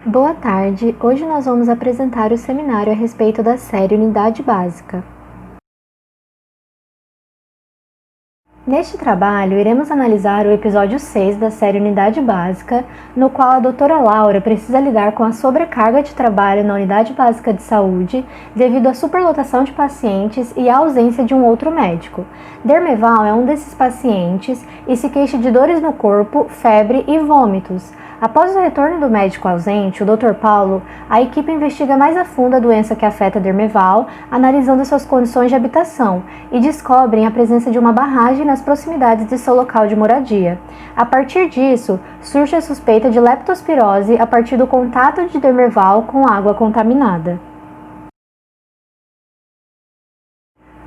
Boa tarde, hoje nós vamos apresentar o seminário a respeito da série Unidade Básica. Neste trabalho, iremos analisar o episódio 6 da série Unidade Básica, no qual a doutora Laura precisa lidar com a sobrecarga de trabalho na Unidade Básica de Saúde devido à superlotação de pacientes e à ausência de um outro médico. Dermeval é um desses pacientes e se queixa de dores no corpo, febre e vômitos. Após o retorno do médico ausente, o Dr. Paulo, a equipe investiga mais a fundo a doença que afeta Dermeval, analisando suas condições de habitação, e descobrem a presença de uma barragem nas proximidades de seu local de moradia. A partir disso, surge a suspeita de leptospirose a partir do contato de Dermeval com água contaminada.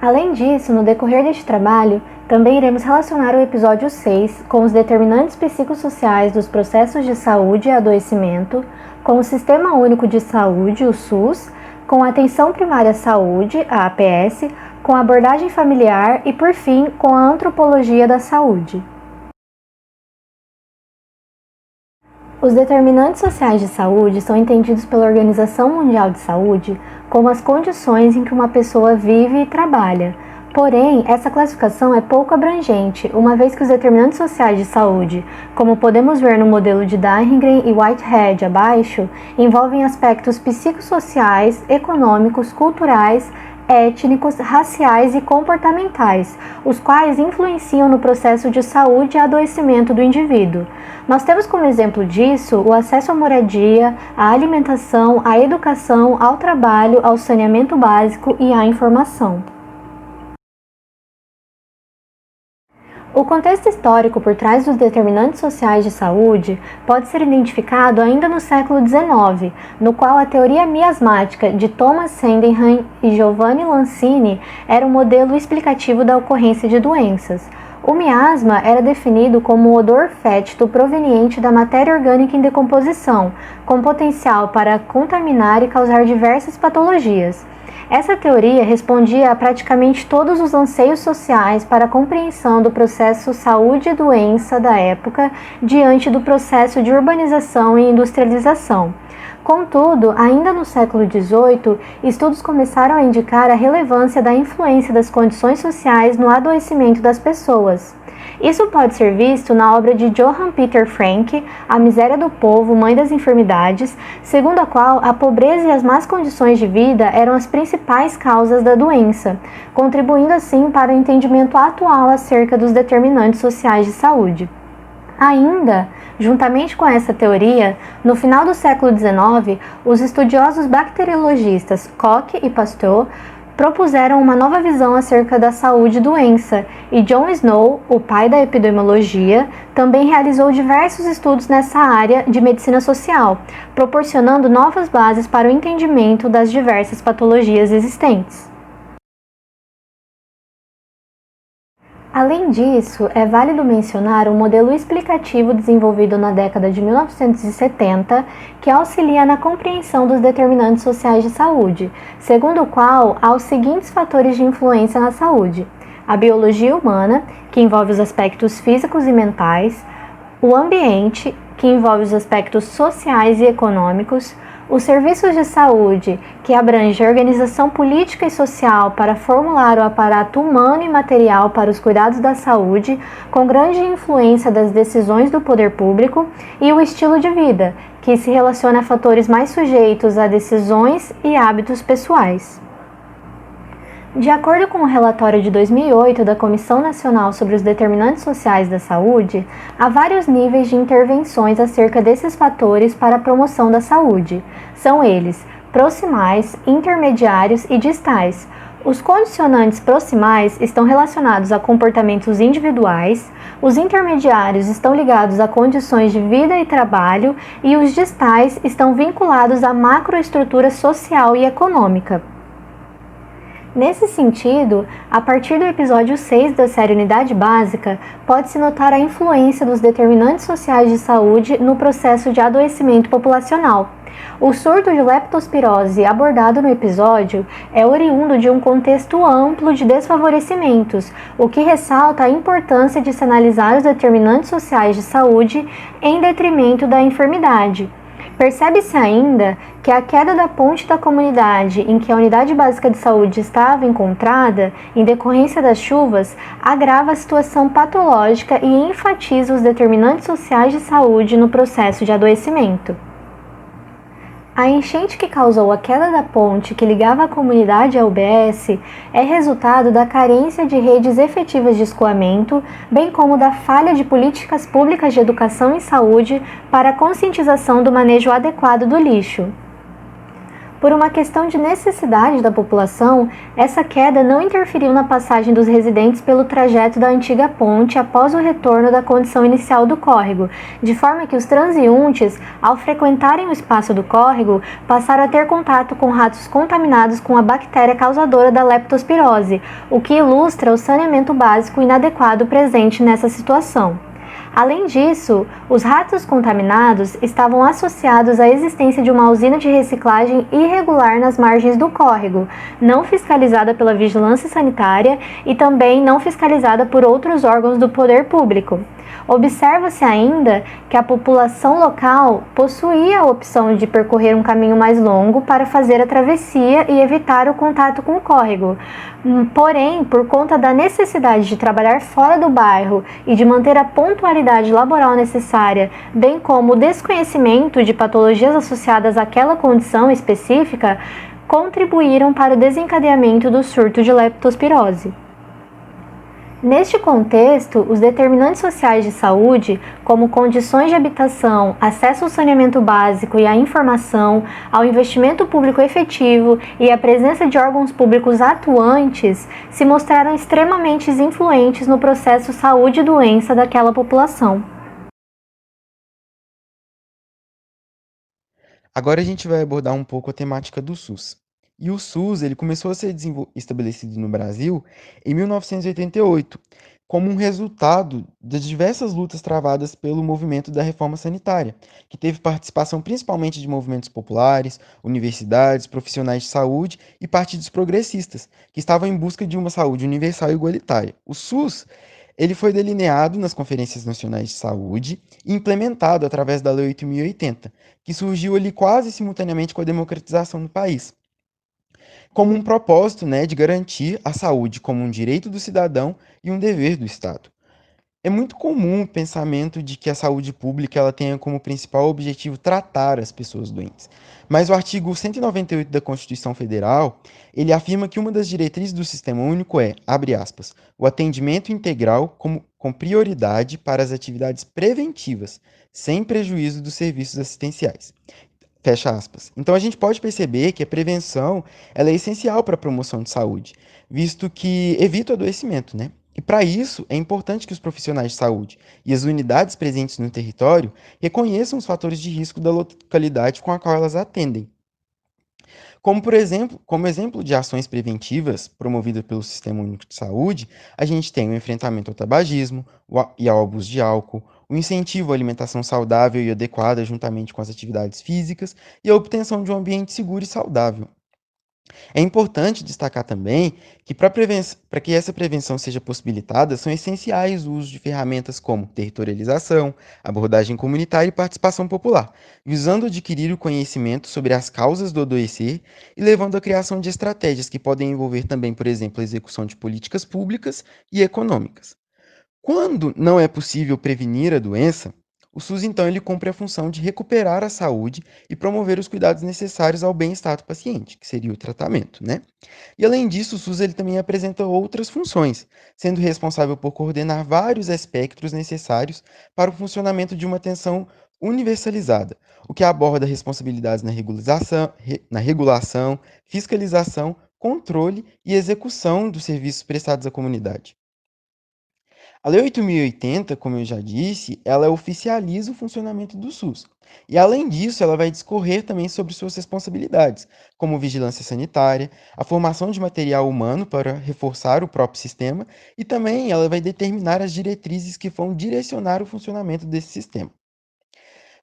Além disso, no decorrer deste trabalho, também iremos relacionar o episódio 6 com os determinantes psicossociais dos processos de saúde e adoecimento, com o Sistema Único de Saúde, o SUS, com a Atenção Primária à Saúde, a APS, com a abordagem familiar e, por fim, com a antropologia da saúde. Os determinantes sociais de saúde são entendidos pela Organização Mundial de Saúde como as condições em que uma pessoa vive e trabalha. Porém, essa classificação é pouco abrangente, uma vez que os determinantes sociais de saúde, como podemos ver no modelo de Dahringen e Whitehead abaixo, envolvem aspectos psicossociais, econômicos, culturais, étnicos, raciais e comportamentais, os quais influenciam no processo de saúde e adoecimento do indivíduo. Nós temos como exemplo disso o acesso à moradia, à alimentação, à educação, ao trabalho, ao saneamento básico e à informação. O contexto histórico por trás dos determinantes sociais de saúde pode ser identificado ainda no século XIX, no qual a teoria miasmática de Thomas Sydenham e Giovanni Lancini era um modelo explicativo da ocorrência de doenças. O miasma era definido como um odor fétido proveniente da matéria orgânica em decomposição, com potencial para contaminar e causar diversas patologias. Essa teoria respondia a praticamente todos os anseios sociais para a compreensão do processo saúde e doença da época diante do processo de urbanização e industrialização. Contudo, ainda no século XVIII, estudos começaram a indicar a relevância da influência das condições sociais no adoecimento das pessoas. Isso pode ser visto na obra de Johann Peter Frank, A Miséria do Povo, Mãe das Enfermidades, segundo a qual a pobreza e as más condições de vida eram as principais causas da doença, contribuindo assim para o entendimento atual acerca dos determinantes sociais de saúde. Ainda, juntamente com essa teoria, no final do século XIX, os estudiosos bacteriologistas Koch e Pasteur propuseram uma nova visão acerca da saúde e doença, e John Snow, o pai da epidemiologia, também realizou diversos estudos nessa área de medicina social, proporcionando novas bases para o entendimento das diversas patologias existentes. Além disso, é válido mencionar um modelo explicativo desenvolvido na década de 1970 que auxilia na compreensão dos determinantes sociais de saúde, segundo o qual há os seguintes fatores de influência na saúde: a biologia humana, que envolve os aspectos físicos e mentais, o ambiente, que envolve os aspectos sociais e econômicos, os serviços de saúde, que abrange a organização política e social para formular o aparato humano e material para os cuidados da saúde, com grande influência das decisões do poder público, e o estilo de vida, que se relaciona a fatores mais sujeitos a decisões e hábitos pessoais. De acordo com o relatório de 2008 da Comissão Nacional sobre os Determinantes Sociais da Saúde, há vários níveis de intervenções acerca desses fatores para a promoção da saúde. São eles proximais, intermediários e distais. Os condicionantes proximais estão relacionados a comportamentos individuais, os intermediários estão ligados a condições de vida e trabalho e os distais estão vinculados à macroestrutura social e econômica. Nesse sentido, a partir do episódio 6 da série Unidade Básica, pode-se notar a influência dos determinantes sociais de saúde no processo de adoecimento populacional. O surto de leptospirose abordado no episódio é oriundo de um contexto amplo de desfavorecimentos, o que ressalta a importância de se analisar os determinantes sociais de saúde em detrimento da enfermidade. Percebe-se ainda que a queda da ponte da comunidade em que a unidade básica de saúde estava encontrada, em decorrência das chuvas, agrava a situação patológica e enfatiza os determinantes sociais de saúde no processo de adoecimento. A enchente que causou a queda da ponte que ligava a comunidade à UBS é resultado da carência de redes efetivas de escoamento, bem como da falha de políticas públicas de educação e saúde para a conscientização do manejo adequado do lixo. Por uma questão de necessidade da população, essa queda não interferiu na passagem dos residentes pelo trajeto da antiga ponte após o retorno da condição inicial do córrego, de forma que os transeuntes, ao frequentarem o espaço do córrego, passaram a ter contato com ratos contaminados com a bactéria causadora da leptospirose, o que ilustra o saneamento básico inadequado presente nessa situação. Além disso, os ratos contaminados estavam associados à existência de uma usina de reciclagem irregular nas margens do córrego, não fiscalizada pela vigilância sanitária e também não fiscalizada por outros órgãos do poder público. Observa-se ainda que a população local possuía a opção de percorrer um caminho mais longo para fazer a travessia e evitar o contato com o córrego. Porém, por conta da necessidade de trabalhar fora do bairro e de manter a pontualidade laboral necessária, bem como o desconhecimento de patologias associadas àquela condição específica, contribuíram para o desencadeamento do surto de leptospirose. Neste contexto, os determinantes sociais de saúde, como condições de habitação, acesso ao saneamento básico e à informação, ao investimento público efetivo e à presença de órgãos públicos atuantes, se mostraram extremamente influentes no processo saúde e doença daquela população. Agora a gente vai abordar um pouco a temática do SUS. E o SUS, ele começou a ser estabelecido no Brasil em 1988, como um resultado das diversas lutas travadas pelo movimento da reforma sanitária, que teve participação principalmente de movimentos populares, universidades, profissionais de saúde e partidos progressistas, que estavam em busca de uma saúde universal e igualitária. O SUS, ele foi delineado nas Conferências Nacionais de Saúde e implementado através da Lei 8.080, que surgiu ali quase simultaneamente com a democratização do país, como um propósito, né, de garantir a saúde como um direito do cidadão e um dever do Estado. É muito comum o pensamento de que a saúde pública ela tenha como principal objetivo tratar as pessoas doentes. Mas o artigo 198 da Constituição Federal, ele afirma que uma das diretrizes do Sistema Único é, abre aspas, o atendimento integral com prioridade para as atividades preventivas, sem prejuízo dos serviços assistenciais. Fecha aspas. Então a gente pode perceber que a prevenção ela é essencial para a promoção de saúde, visto que evita o adoecimento, né? E para isso é importante que os profissionais de saúde e as unidades presentes no território reconheçam os fatores de risco da localidade com a qual elas atendem. Como, por exemplo, como exemplo de ações preventivas promovidas pelo Sistema Único de Saúde, a gente tem o enfrentamento ao tabagismo e ao abuso de álcool, o incentivo à alimentação saudável e adequada juntamente com as atividades físicas e a obtenção de um ambiente seguro e saudável. É importante destacar também que para que essa prevenção seja possibilitada, são essenciais o uso de ferramentas como territorialização, abordagem comunitária e participação popular, visando adquirir o conhecimento sobre as causas do adoecer e levando à criação de estratégias que podem envolver também, por exemplo, a execução de políticas públicas e econômicas. Quando não é possível prevenir a doença, o SUS então ele cumpre a função de recuperar a saúde e promover os cuidados necessários ao bem-estar do paciente, que seria o tratamento, né? E além disso, o SUS ele também apresenta outras funções, sendo responsável por coordenar vários espectros necessários para o funcionamento de uma atenção universalizada, o que aborda responsabilidades na regulação, fiscalização, controle e execução dos serviços prestados à comunidade. A Lei 8.080, como eu já disse, ela oficializa o funcionamento do SUS. E, além disso, ela vai discorrer também sobre suas responsabilidades, como vigilância sanitária, a formação de material humano para reforçar o próprio sistema e também ela vai determinar as diretrizes que vão direcionar o funcionamento desse sistema.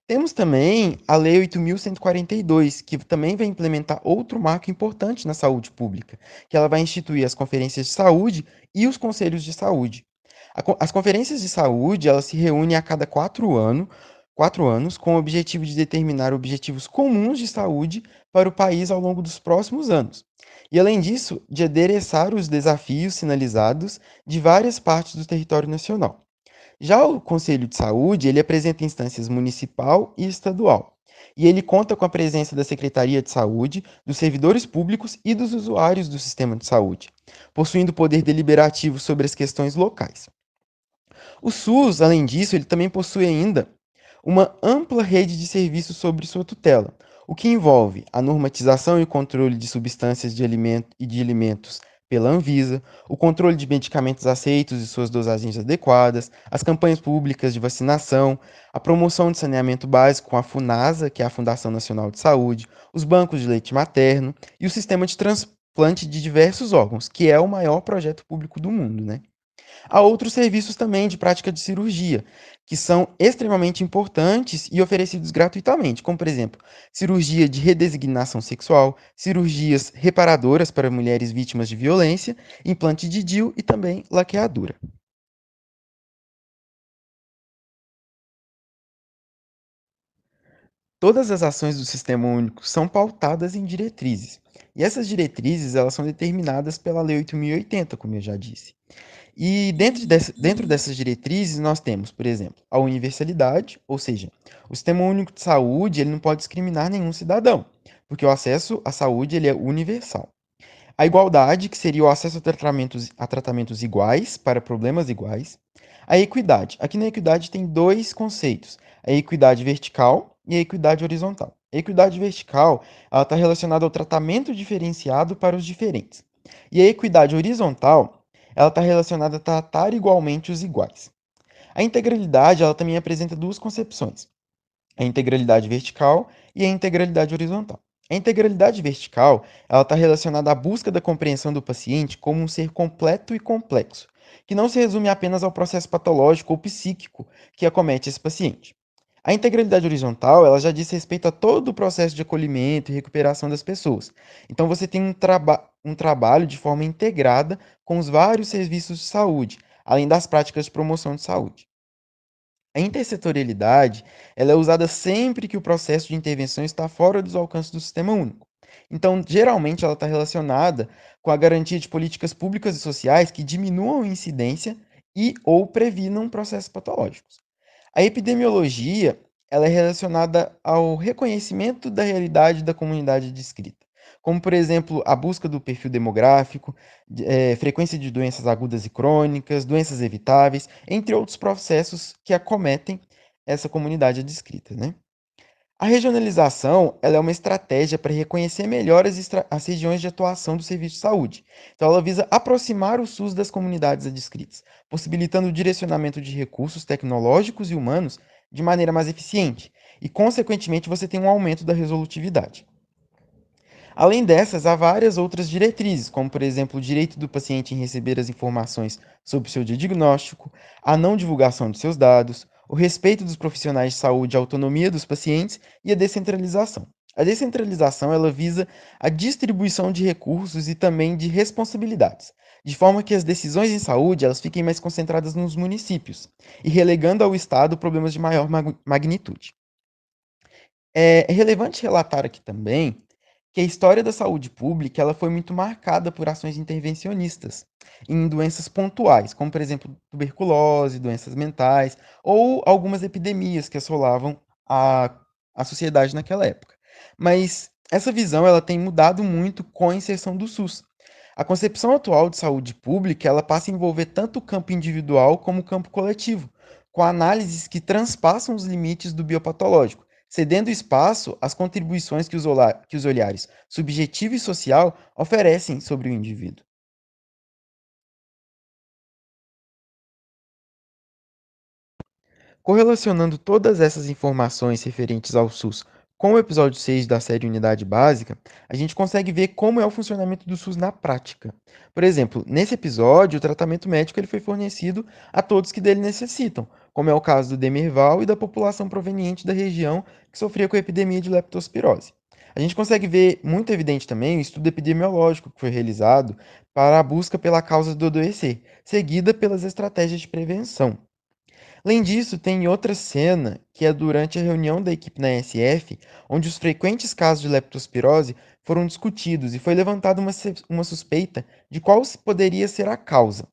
Temos também a Lei 8.142, que também vai implementar outro marco importante na saúde pública, que ela vai instituir as conferências de saúde e os conselhos de saúde. As conferências de saúde, elas se reúnem a cada 4 anos, 4 anos, com o objetivo de determinar objetivos comuns de saúde para o país ao longo dos próximos anos. E, além disso, de adereçar os desafios sinalizados de várias partes do território nacional. Já o Conselho de Saúde, ele apresenta instâncias municipal e estadual. E ele conta com a presença da Secretaria de Saúde, dos servidores públicos e dos usuários do sistema de saúde, possuindo poder deliberativo sobre as questões locais. O SUS, além disso, ele também possui ainda uma ampla rede de serviços sobre sua tutela, o que envolve a normatização e controle de substâncias de alimento e de alimentos pela Anvisa, o controle de medicamentos aceitos e suas dosagens adequadas, as campanhas públicas de vacinação, a promoção de saneamento básico com a FUNASA, que é a Fundação Nacional de Saúde, os bancos de leite materno e o sistema de transplante de diversos órgãos, que é o maior projeto público do mundo, né? Há outros serviços também de prática de cirurgia, que são extremamente importantes e oferecidos gratuitamente, como, por exemplo, cirurgia de redesignação sexual, cirurgias reparadoras para mulheres vítimas de violência, implante de DIU e também laqueadura. Todas as ações do Sistema Único são pautadas em diretrizes. E essas diretrizes, elas são determinadas pela Lei 8.080, como eu já disse. E dentro dessas diretrizes, nós temos, por exemplo, a universalidade, ou seja, o Sistema Único de Saúde ele não pode discriminar nenhum cidadão, porque o acesso à saúde ele é universal. A igualdade, que seria o acesso a tratamentos iguais para problemas iguais. A equidade. Aqui na equidade tem dois conceitos: a equidade vertical e a equidade horizontal. A equidade vertical está relacionada ao tratamento diferenciado para os diferentes. E a equidade horizontal ela está relacionada a tratar igualmente os iguais. A integralidade ela também apresenta duas concepções: a integralidade vertical e a integralidade horizontal. A integralidade vertical ela está relacionada à busca da compreensão do paciente como um ser completo e complexo, que não se resume apenas ao processo patológico ou psíquico que acomete esse paciente. A integralidade horizontal ela já diz respeito a todo o processo de acolhimento e recuperação das pessoas. Então você tem um trabalho de forma integrada com os vários serviços de saúde, além das práticas de promoção de saúde. A intersetorialidade, ela é usada sempre que o processo de intervenção está fora dos alcances do sistema único. Então, geralmente, ela está relacionada com a garantia de políticas públicas e sociais que diminuam a incidência e ou previnam processos patológicos. A epidemiologia, ela é relacionada ao reconhecimento da realidade da comunidade descrita, como, por exemplo, a busca do perfil demográfico, frequência de doenças agudas e crônicas, doenças evitáveis, entre outros processos que acometem essa comunidade descrita, né? A regionalização, ela é uma estratégia para reconhecer melhor as regiões de atuação do serviço de saúde. Então, ela visa aproximar o SUS das comunidades adscritas, possibilitando o direcionamento de recursos tecnológicos e humanos de maneira mais eficiente. E, consequentemente, você tem um aumento da resolutividade. Além dessas, há várias outras diretrizes, como, por exemplo, o direito do paciente em receber as informações sobre o seu diagnóstico, a não divulgação de seus dados, o respeito dos profissionais de saúde, a autonomia dos pacientes e a descentralização. A descentralização ela visa a distribuição de recursos e também de responsabilidades, de forma que as decisões em saúde elas fiquem mais concentradas nos municípios e relegando ao Estado problemas de maior magnitude. É relevante relatar aqui também que a história da saúde pública ela foi muito marcada por ações intervencionistas em doenças pontuais, como, por exemplo, tuberculose, doenças mentais ou algumas epidemias que assolavam a, a sociedade naquela época. Mas essa visão ela tem mudado muito com a inserção do SUS. A concepção atual de saúde pública ela passa a envolver tanto o campo individual como o campo coletivo, com análises que transpassam os limites do biopatológico, cedendo espaço às contribuições que os olhares subjetivo e social oferecem sobre o indivíduo. Correlacionando todas essas informações referentes ao SUS com o episódio 6 da série Unidade Básica, a gente consegue ver como é o funcionamento do SUS na prática. Por exemplo, nesse episódio, o tratamento médico ele foi fornecido a todos que dele necessitam, como é o caso do Demerval e da população proveniente da região que sofria com a epidemia de leptospirose. A gente consegue ver muito evidente também o estudo epidemiológico que foi realizado para a busca pela causa do adoecer, seguida pelas estratégias de prevenção. Além disso, tem outra cena que é durante a reunião da equipe na SF, onde os frequentes casos de leptospirose foram discutidos e foi levantada uma suspeita de qual poderia ser a causa,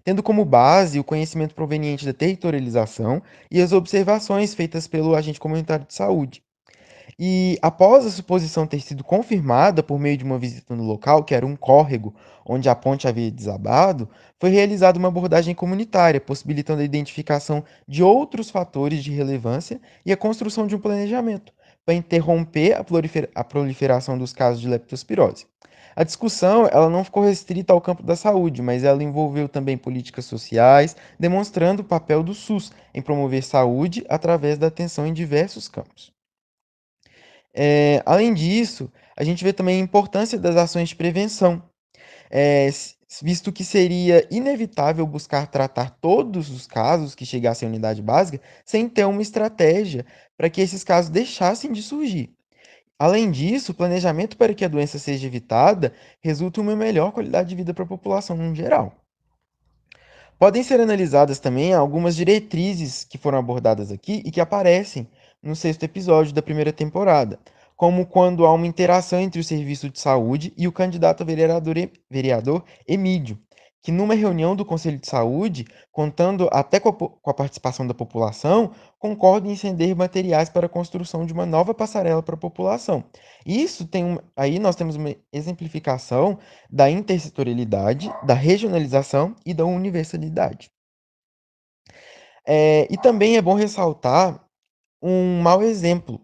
tendo como base o conhecimento proveniente da territorialização e as observações feitas pelo agente comunitário de saúde. E após a suposição ter sido confirmada por meio de uma visita no local, que era um córrego onde a ponte havia desabado, foi realizada uma abordagem comunitária, possibilitando a identificação de outros fatores de relevância e a construção de um planejamento para interromper a proliferação dos casos de leptospirose. A discussão ela não ficou restrita ao campo da saúde, mas ela envolveu também políticas sociais, demonstrando o papel do SUS em promover saúde através da atenção em diversos campos. Além disso, a gente vê também a importância das ações de prevenção, visto que seria inevitável buscar tratar todos os casos que chegassem à unidade básica sem ter uma estratégia para que esses casos deixassem de surgir. Além disso, o planejamento para que a doença seja evitada resulta em uma melhor qualidade de vida para a população no geral. Podem ser analisadas também algumas diretrizes que foram abordadas aqui e que aparecem no sexto episódio da primeira temporada, como quando há uma interação entre o serviço de saúde e o candidato a vereador Emídio, que numa reunião do Conselho de Saúde, contando até com a participação da população, concorda em ceder materiais para a construção de uma nova passarela para a população. Isso aí nós temos uma exemplificação da intersetorialidade, da regionalização e da universalidade. E também é bom ressaltar um mau exemplo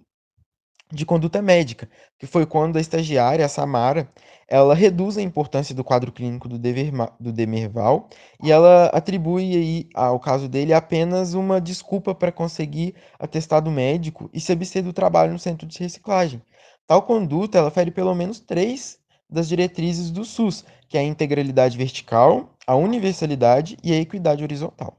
de conduta médica, que foi quando a estagiária, a Samara, ela reduz a importância do quadro clínico do Demerval e ela atribui aí ao caso dele apenas uma desculpa para conseguir atestado médico e se abster do trabalho no centro de reciclagem. Tal conduta, ela fere pelo menos três das diretrizes do SUS, que é a integralidade vertical, a universalidade e a equidade horizontal.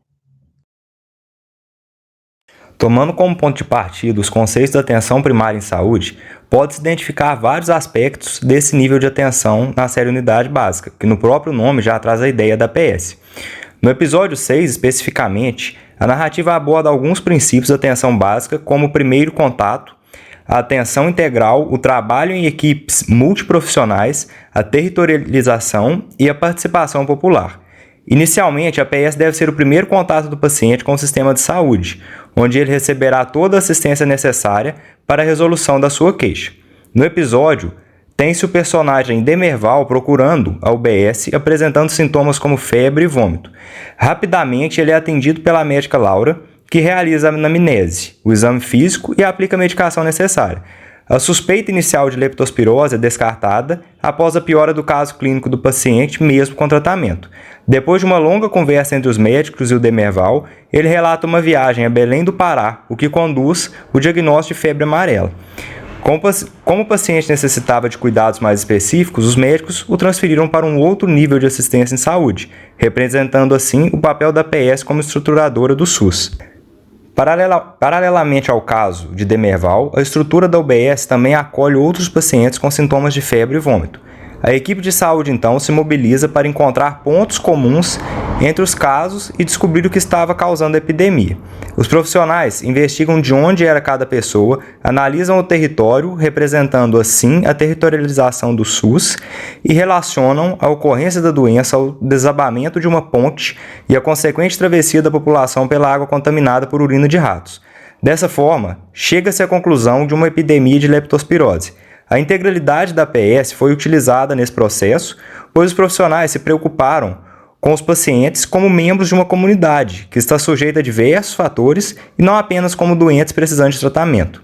Tomando como ponto de partida os conceitos da atenção primária em saúde, pode-se identificar vários aspectos desse nível de atenção na série Unidade Básica, que no próprio nome já traz a ideia da PS. No episódio 6, especificamente, a narrativa aborda alguns princípios da atenção básica, como o primeiro contato, a atenção integral, o trabalho em equipes multiprofissionais, a territorialização e a participação popular. Inicialmente, a PS deve ser o primeiro contato do paciente com o sistema de saúde, onde ele receberá toda a assistência necessária para a resolução da sua queixa. No episódio, tem-se o personagem Demerval procurando a UBS, apresentando sintomas como febre e vômito. Rapidamente, ele é atendido pela médica Laura, que realiza a anamnese, o exame físico e aplica a medicação necessária. A suspeita inicial de leptospirose é descartada após a piora do caso clínico do paciente, mesmo com tratamento. Depois de uma longa conversa entre os médicos e o Demerval, ele relata uma viagem a Belém do Pará, o que conduz o diagnóstico de febre amarela. Como o paciente necessitava de cuidados mais específicos, os médicos o transferiram para um outro nível de assistência em saúde, representando assim o papel da PS como estruturadora do SUS. Paralelamente ao caso de Demerval, a estrutura da UBS também acolhe outros pacientes com sintomas de febre e vômito. A equipe de saúde, então, se mobiliza para encontrar pontos comuns entre os casos e descobrir o que estava causando a epidemia. Os profissionais investigam de onde era cada pessoa, analisam o território, representando assim a territorialização do SUS, e relacionam a ocorrência da doença ao desabamento de uma ponte e a consequente travessia da população pela água contaminada por urina de ratos. Dessa forma, chega-se à conclusão de uma epidemia de leptospirose. A integralidade da PS foi utilizada nesse processo, pois os profissionais se preocuparam com os pacientes como membros de uma comunidade que está sujeita a diversos fatores e não apenas como doentes precisando de tratamento.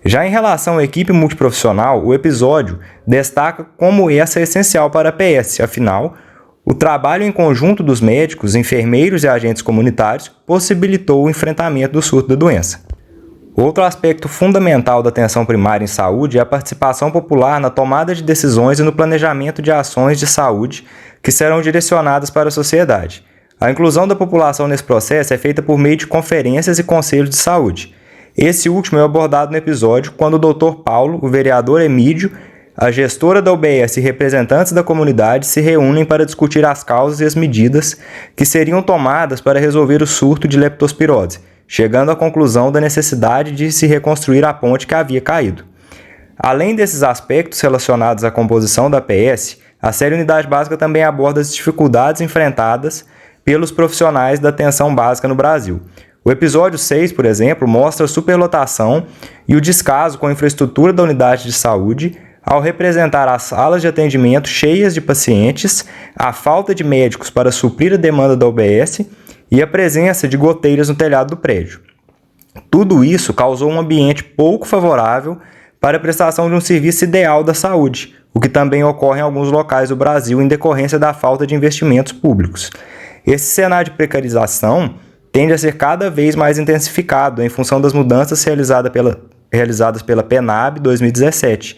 Já em relação à equipe multiprofissional, o episódio destaca como essa é essencial para a PS, afinal, o trabalho em conjunto dos médicos, enfermeiros e agentes comunitários possibilitou o enfrentamento do surto da doença. Outro aspecto fundamental da atenção primária em saúde é a participação popular na tomada de decisões e no planejamento de ações de saúde que serão direcionadas para a sociedade. A inclusão da população nesse processo é feita por meio de conferências e conselhos de saúde. Esse último é abordado no episódio quando o Dr. Paulo, o vereador Emídio, a gestora da UBS e representantes da comunidade se reúnem para discutir as causas e as medidas que seriam tomadas para resolver o surto de leptospirose, chegando à conclusão da necessidade de se reconstruir a ponte que havia caído. Além desses aspectos relacionados à composição da PS, a série Unidade Básica também aborda as dificuldades enfrentadas pelos profissionais da atenção básica no Brasil. O episódio 6, por exemplo, mostra a superlotação e o descaso com a infraestrutura da unidade de saúde ao representar as salas de atendimento cheias de pacientes, a falta de médicos para suprir a demanda da UBS e a presença de goteiras no telhado do prédio. Tudo isso causou um ambiente pouco favorável para a prestação de um serviço ideal da saúde, o que também ocorre em alguns locais do Brasil em decorrência da falta de investimentos públicos. Esse cenário de precarização tende a ser cada vez mais intensificado em função das mudanças realizadas pela PENAB 2017,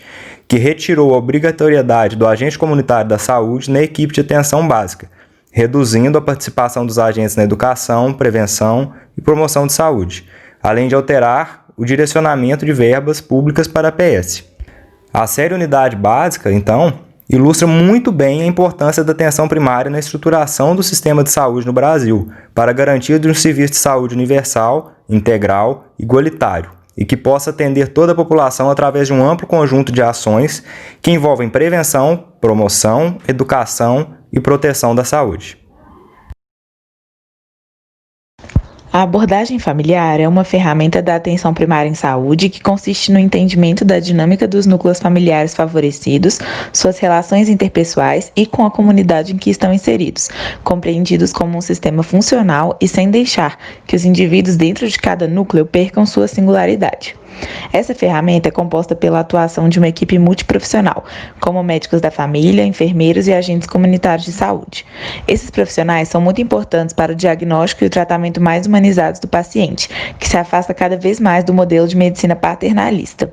que retirou a obrigatoriedade do agente comunitário da saúde na equipe de atenção básica, reduzindo a participação dos agentes na educação, prevenção e promoção de saúde, além de alterar o direcionamento de verbas públicas para a PS. A série Unidade Básica, então, ilustra muito bem a importância da atenção primária na estruturação do sistema de saúde no Brasil, para a garantia de um serviço de saúde universal, integral, igualitário, e que possa atender toda a população através de um amplo conjunto de ações que envolvem prevenção, promoção, educação e proteção da saúde. A abordagem familiar é uma ferramenta da atenção primária em saúde que consiste no entendimento da dinâmica dos núcleos familiares favorecidos, suas relações interpessoais e com a comunidade em que estão inseridos, compreendidos como um sistema funcional e sem deixar que os indivíduos dentro de cada núcleo percam sua singularidade. Essa ferramenta é composta pela atuação de uma equipe multiprofissional, como médicos da família, enfermeiros e agentes comunitários de saúde. Esses profissionais são muito importantes para o diagnóstico e o tratamento mais humanizados do paciente, que se afasta cada vez mais do modelo de medicina paternalista.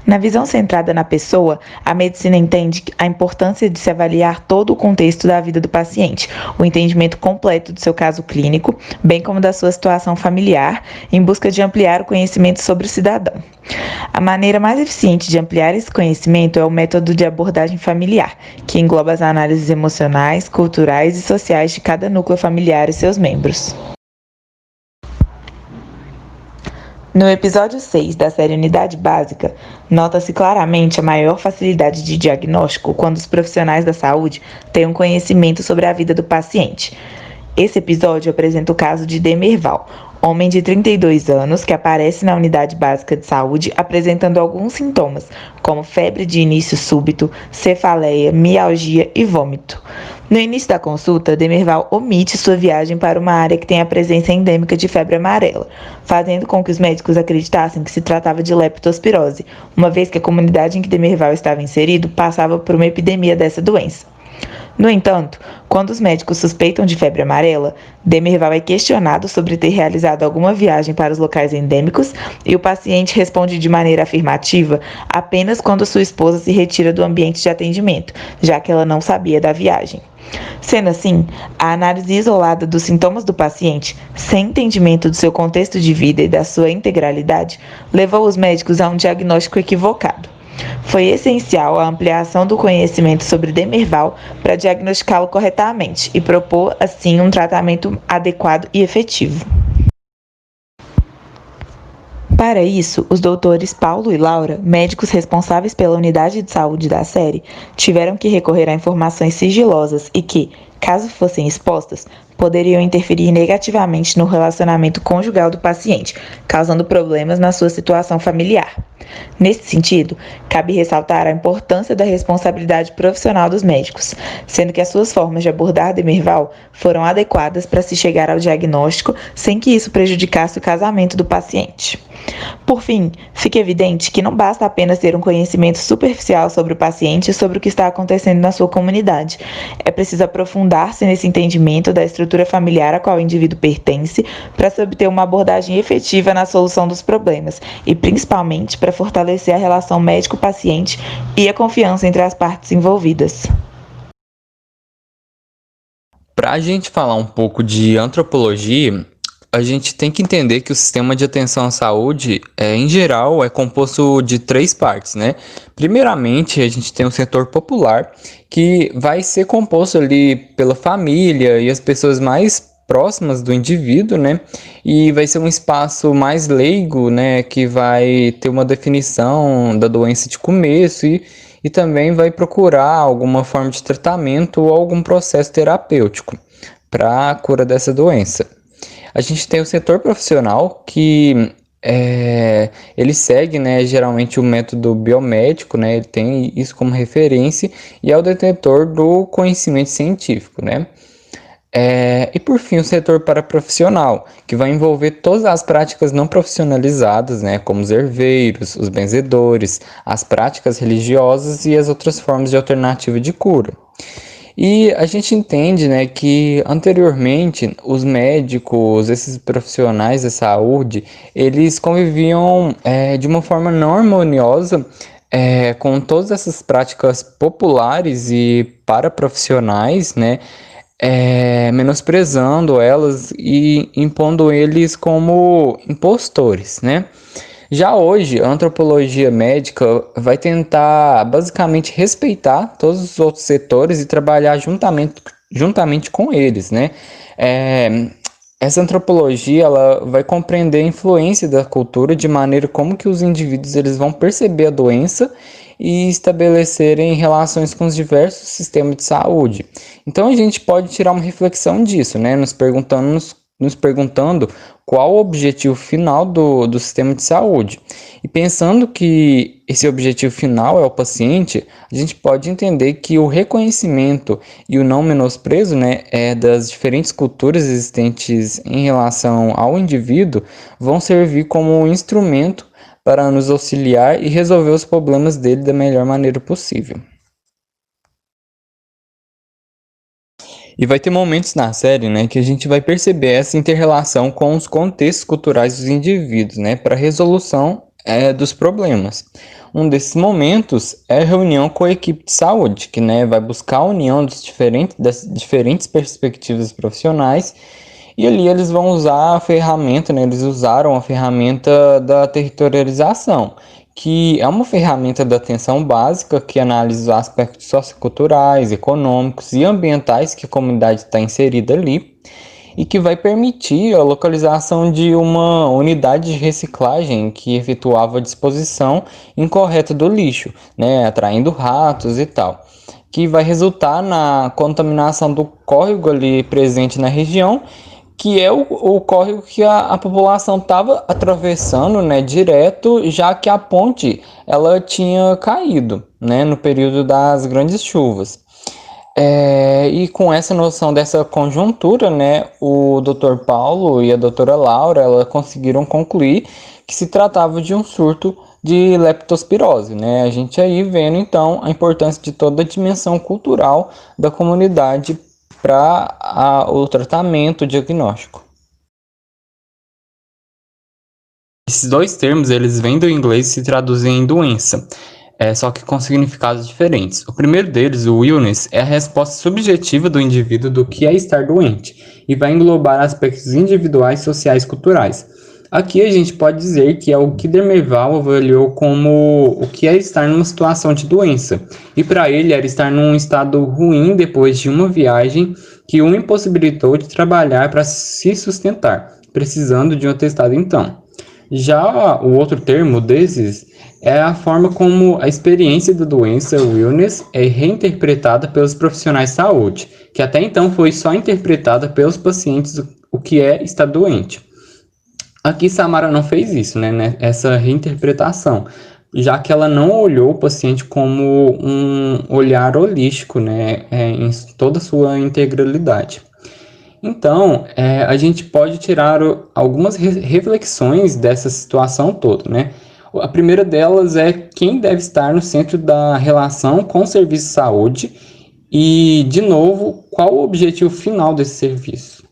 Na visão centrada na pessoa, a medicina entende a importância de se avaliar todo o contexto da vida do paciente, o entendimento completo do seu caso clínico, bem como da sua situação familiar, em busca de ampliar o conhecimento sobre o cidadão. A maneira mais eficiente de ampliar esse conhecimento é o método de abordagem familiar, que engloba as análises emocionais, culturais e sociais de cada núcleo familiar e seus membros. No episódio 6 da série Unidade Básica, nota-se claramente a maior facilidade de diagnóstico quando os profissionais da saúde têm um conhecimento sobre a vida do paciente. Esse episódio apresenta o caso de Demerval, homem de 32 anos que aparece na unidade básica de saúde apresentando alguns sintomas, como febre de início súbito, cefaleia, mialgia e vômito. No início da consulta, Demerval omite sua viagem para uma área que tem a presença endêmica de febre amarela, fazendo com que os médicos acreditassem que se tratava de leptospirose, uma vez que a comunidade em que Demerval estava inserido passava por uma epidemia dessa doença. No entanto, quando os médicos suspeitam de febre amarela, Demerval é questionado sobre ter realizado alguma viagem para os locais endêmicos e o paciente responde de maneira afirmativa apenas quando sua esposa se retira do ambiente de atendimento, já que ela não sabia da viagem. Sendo assim, a análise isolada dos sintomas do paciente, sem entendimento do seu contexto de vida e da sua integralidade, levou os médicos a um diagnóstico equivocado. Foi essencial a ampliação do conhecimento sobre Demerval para diagnosticá-lo corretamente e propor, assim, um tratamento adequado e efetivo. Para isso, os doutores Paulo e Laura, médicos responsáveis pela unidade de saúde da série, tiveram que recorrer a informações sigilosas e que, caso fossem expostas, poderiam interferir negativamente no relacionamento conjugal do paciente, causando problemas na sua situação familiar. Nesse sentido, cabe ressaltar a importância da responsabilidade profissional dos médicos, sendo que as suas formas de abordar Demerval foram adequadas para se chegar ao diagnóstico sem que isso prejudicasse o casamento do paciente. Por fim, fica evidente que não basta apenas ter um conhecimento superficial sobre o paciente e sobre o que está acontecendo na sua comunidade. É preciso aprofundar-se nesse entendimento da estrutura familiar a qual o indivíduo pertence para se obter uma abordagem efetiva na solução dos problemas e, principalmente, para fortalecer a relação médico-paciente e a confiança entre as partes envolvidas. Para a gente falar um pouco de antropologia, a gente tem que entender que o sistema de atenção à saúde, em geral, é composto de três partes, né? Primeiramente, a gente tem o setor popular, que vai ser composto ali pela família e as pessoas mais próximas do indivíduo, né? E vai ser um espaço mais leigo, né? Que vai ter uma definição da doença de começo e também vai procurar alguma forma de tratamento ou algum processo terapêutico para a cura dessa doença. A gente tem o setor profissional que ele segue, né, geralmente o método biomédico, né, ele tem isso como referência e é o detentor do conhecimento científico, né. E por fim, o setor paraprofissional, que vai envolver todas as práticas não profissionalizadas, né, como os herveiros, os benzedores, as práticas religiosas e as outras formas de alternativa de cura. E a gente entende, né, que anteriormente os médicos, esses profissionais da saúde, eles conviviam de uma forma não harmoniosa com todas essas práticas populares e paraprofissionais, né, menosprezando elas e impondo eles como impostores, né? Já hoje, a antropologia médica vai tentar basicamente respeitar todos os outros setores e trabalhar juntamente com eles, né? Essa antropologia ela vai compreender a influência da cultura de maneira como que os indivíduos eles vão perceber a doença e estabelecerem relações com os diversos sistemas de saúde. Então a gente pode tirar uma reflexão disso, né? Nos perguntando qual o objetivo final do sistema de saúde. E pensando que esse objetivo final é o paciente, a gente pode entender que o reconhecimento e o não menosprezo, né, das diferentes culturas existentes em relação ao indivíduo vão servir como um instrumento para nos auxiliar e resolver os problemas dele da melhor maneira possível. E vai ter momentos na série, né, que a gente vai perceber essa inter-relação com os contextos culturais dos indivíduos, né, para a resolução dos problemas. Um desses momentos é a reunião com a equipe de saúde, que, né, vai buscar a união das diferentes perspectivas profissionais, e ali eles vão usar a ferramenta, né, eles usaram a ferramenta da territorialização, que é uma ferramenta da atenção básica que analisa os aspectos socioculturais, econômicos e ambientais que a comunidade está inserida ali e que vai permitir a localização de uma unidade de reciclagem que efetuava a disposição incorreta do lixo, né, atraindo ratos e tal, que vai resultar na contaminação do córrego ali presente na região, que é o córrego que a população estava atravessando, né, direto, já que a ponte ela tinha caído, né, no período das grandes chuvas. E com essa noção dessa conjuntura, né, o Dr. Paulo e a doutora Laura ela conseguiram concluir que se tratava de um surto de leptospirose, né? A gente aí vendo então a importância de toda a dimensão cultural da comunidade para o tratamento, o diagnóstico. Esses dois termos eles vêm do inglês e se traduzem em doença, só que com significados diferentes. O primeiro deles, o illness, é a resposta subjetiva do indivíduo do que é estar doente e vai englobar aspectos individuais, sociais e culturais. Aqui a gente pode dizer que é o que Dermerval avaliou como o que é estar numa situação de doença, e para ele era estar num estado ruim depois de uma viagem que o impossibilitou de trabalhar para se sustentar, precisando de um atestado então. Já o outro termo desses é a forma como a experiência da doença, o illness, é reinterpretada pelos profissionais de saúde, que até então foi só interpretada pelos pacientes o que é estar doente. Aqui Samara não fez isso, né, essa reinterpretação, já que ela não olhou o paciente como um olhar holístico, né, em toda a sua integralidade. Então, a gente pode tirar algumas reflexões dessa situação toda, né? A primeira delas é quem deve estar no centro da relação com o serviço de saúde e, de novo, qual o objetivo final desse serviço.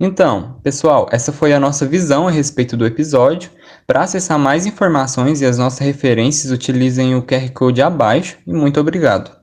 Então, pessoal, essa foi a nossa visão a respeito do episódio. Para acessar mais informações e as nossas referências, utilizem o QR Code abaixo e muito obrigado.